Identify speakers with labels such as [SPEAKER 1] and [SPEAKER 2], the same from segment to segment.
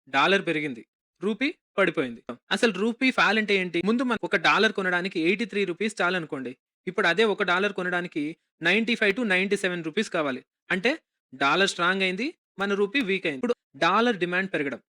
[SPEAKER 1] Dollar పెరిగింది. Rupee పడిపోయింది. అసలు రూపీ ఫాల్ అంటే ఏంటి? ముందు మనం ఒక డాలర్ కొనడానికి రూ. 83 చాలనుకోండి. ఇప్పుడు అదే ఒక డాలర్ కొనడానికి 95-97 రూపీస్ కావాలి. అంటే డాలర్ స్ట్రాంగ్ అయింది. మన రూపీ వీక్ అయింది. ఇప్పుడు డాలర్ డిమాండ్ పెరగడం.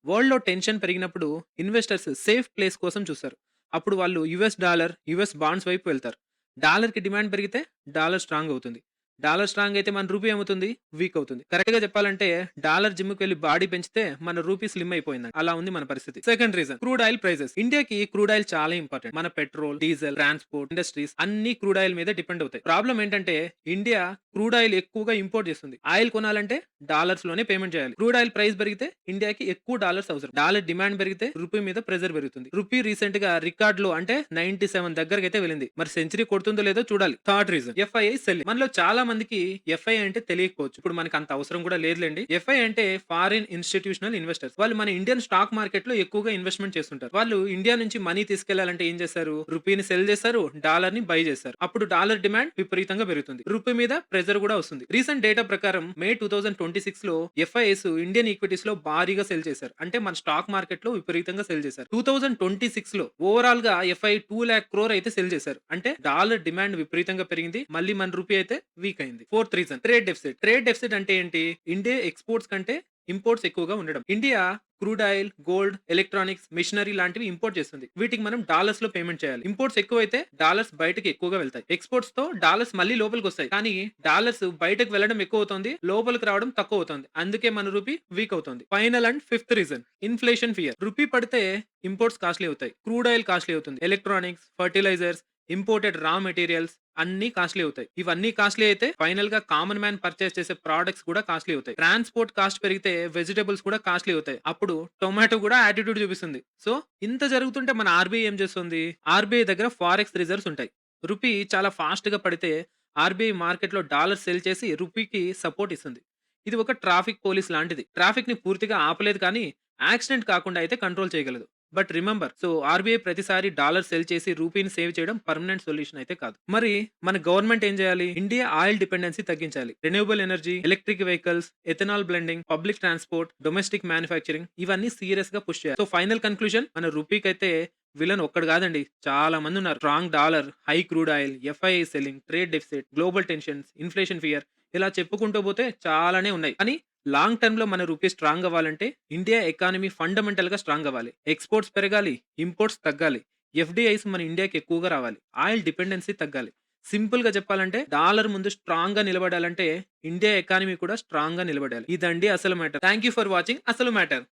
[SPEAKER 1] వరల్డ్‌లో టెన్షన్ పెరిగినప్పుడు ఇన్వెస్టర్స్ సేఫ్ ప్లేస్ కోసం చూస్తారు. అప్పుడు వాళ్ళు యూఎస్ డాలర్, యూఎస్ బాండ్స్ వైపు వెళ్తారు. డాలర్‌కి డిమాండ్ పెరిగితే డాలర్ స్ట్రాంగ్ అవుతుంది. డాలర్ స్ట్రాంగ్ అయితే మన రూపీ ఏమవుతుంది? వీక్ అవుతుంది. కరెక్ట్‌గా చెప్పాలంటే డాలర్ జిమ్‌కి వెళ్లి బాడీ పెంచితే మన రూపీ స్లిమ్ అయిపోయిందండి. అలా ఉంది మన పరిస్థితి. Second reason crude oil prices. ఇండియాకి క్రూడ్ ఆయిల్ చాలా ఇంపార్టెంట్. మన పెట్రోల్, డీజిల్, ట్రాన్స్‌పోర్ట్ ఇండస్ట్రీస్ అన్నీ క్రూడ్ ఆయిల్ మీద డిపెండ్ అవుతాయి. ప్రాబ్లమ్ ఏంటంటే ఇండియా క్రూడ్ ఆయిల్ ఎక్కువగా ఇంపోర్ట్ చేస్తుంది. ఆయిల్ కొనాలంటే డాలర్స్ లోనే పేమెంట్ చేయాలి. క్రూడ్ ఆయిల్ ప్రైస్ పెరిగితే ఇండియాకి ఎక్కువ డాలర్స్ అవసరం. డాలర్ డిమాండ్ పెరిగితే రూపీ మీద ప్రెజర్ పెరుగుతుంది. రూపీ రీసెంట్ గా రికార్డ్ లో అంటే 97 దగ్గరకి అయితే వెళ్ళింది. మరి సెంచరీ కొడుతుందో లేదో చూడాలి. Third reason FII selling. మనలో చాలా మందికి ఎఫ్ఐఐ అంటే తెలియకపోవచ్చు. ఇప్పుడు మనకి అంత అవసరం కూడా లేదులేండి. ఎఫ్ఐఐ అంటే ఫారిన్ ఇన్స్టిట్యూషనల్ ఇన్వెస్టర్స్. వాళ్ళు మన ఇండియన్ స్టాక్ మార్కెట్ లో ఎక్కువగా ఇన్వెస్ట్మెంట్ చేస్తుంటారు. వాళ్ళు ఇండియా నుంచి మనీ తీసుకెళ్లాలంటే ఏం చేస్తారు? రూపీని సెల్ చేస్తారు, డాలర్ ని బై చేస్తారు. అప్పుడు డాలర్ డిమాండ్ విపరీతంగా పెరుగుతుంది. రూపీ మీద ప్రెజర్ కూడా వస్తుంది. రీసెంట్ డేటా ప్రకారం మే 2026 లో ఎఫ్ఐఎస్ ఇండియన్ ఈక్విటీస్ లో భారీగా సెల్ చేశారు. అంటే మన స్టాక్ మార్కెట్ లో విపరీతంగా సెల్ చేశారు. 2026 లో ఓవరాల్ గా ఎఫ్ఐ 2 lakh crore అయితే సెల్ చేశారు. అంటే డాలర్ డిమాండ్ విపరీతంగా పెరిగింది. మళ్ళీ మన రూపీ అయితే వీక్ అయింది. Fourth reason trade deficit. Trade deficit అంటే ఏంటి? ఇండియా ఎక్స్పోర్ట్స్ కంటే ఇంపోర్ట్స్ ఎక్కువగా ఉండడం. India crude oil, gold, electronics, machinery లాంటివి ఇంపోర్ట్ చేస్తుంది. వీటికి మనం డాలర్స్ లో పేమెంట్ చేయాలి. ఇంపోర్ట్స్ ఎక్కువైతే డాలర్స్ బయటకి ఎక్కువగా వెళ్తాయి. ఎక్స్పోర్ట్స్ తో డాలర్స్ మళ్ళీ లోపలికి వస్తాయి. కానీ డాలర్స్ బయటకు వెళ్ళడం ఎక్కువ అవుతుంది, లోపలికి రావడం తక్కువ అవుతుంది. అందుకే మన రూపీ వీక్ అవుతుంది. Final and fifth reason inflation fear. Rupee పడితే ఇంపోర్ట్స్ కాస్ట్లీ అవుతాయి. క్రూడ్ ఆయిల్ కాస్ట్లీ అవుతుంది. Electronics, fertilizers, imported raw materials అన్ని కాస్ట్లీ అవుతాయి. ఇవన్నీ కాస్ట్లీ అయితే ఫైనల్ గా కామన్ మ్యాన్ పర్చేస్ చేసే ప్రొడక్ట్స్ కూడా కాస్ట్లీ అవుతాయి. ట్రాన్స్పోర్ట్ కాస్ట్ పెరిగితే వెజిటబుల్స్ కూడా కాస్ట్లీ అవుతాయి. అప్పుడు టొమాటో కూడా యాటిట్యూడ్ చూపిస్తుంది. సో ఇంత జరుగుతుంటే మన ఆర్బీఐ ఏం చేస్తుంది? ఆర్బీఐ దగ్గర ఫారెక్స్ రిజర్వ్స్ ఉంటాయి. రూపీ చాలా ఫాస్ట్ గా పడితే ఆర్బీఐ మార్కెట్ లో డాలర్ సెల్ చేసి రూపీకి సపోర్ట్ ఇస్తుంది. ఇది ఒక ట్రాఫిక్ పోలీస్ లాంటిది. ట్రాఫిక్ ని పూర్తిగా ఆపలేదు కానీ యాక్సిడెంట్ కాకుండా అయితే కంట్రోల్ చేయగలదు. బట్ రిమెంబర్ ఆర్బీఐ ప్రతిసారి డాలర్ సెల్ చేసి రూపీని సేవ్ చేయడం పర్మనెంట్ సొల్యూషన్ అయితే కాదు. మరి మన గవర్నమెంట్ ఏం చేయాలి? ఇండియా ఆయిల్ డిపెండెన్సీ తగ్గించాలి. Renewable energy, electric vehicles, ethanol blending, public transport, domestic manufacturing ఇవన్నీ సీరియస్ గా పుష్ చేయాలి. సో ఫైనల్ కన్క్లూజన్ మన రూపీకి అయితే విలన్ ఒక్కడు కాదండి, చాలా మంది ఉన్నారు. Strong dollar, high crude oil, FII selling, trade deficit, global tensions, inflation fear ఇలా చెప్పుకుంటూ పోతే చాలానే ఉన్నాయి. కానీ లాంగ్ టర్మ్ లో మన రూపీ స్ట్రాంగ్ అవ్వాలంటే ఇండియా ఎకానమీ ఫండమెంటల్ గా స్ట్రాంగ్ అవ్వాలి. ఎక్స్పోర్ట్స్ పెరగాలి, ఇంపోర్ట్స్ తగ్గాలి, ఎఫ్డిఐస్ మన ఇండియాకి ఎక్కువగా రావాలి, ఆయిల్ డిపెండెన్సీ తగ్గాలి. సింపుల్ గా చెప్పాలంటే డాలర్ ముందు స్ట్రాంగ్ గా నిలబడాలంటే ఇండియా ఎకానమీ కూడా స్ట్రాంగ్ గా నిలబడాలి. ఇదండి అసలు matter. Thank you for watching అసలు మ్యాటర్.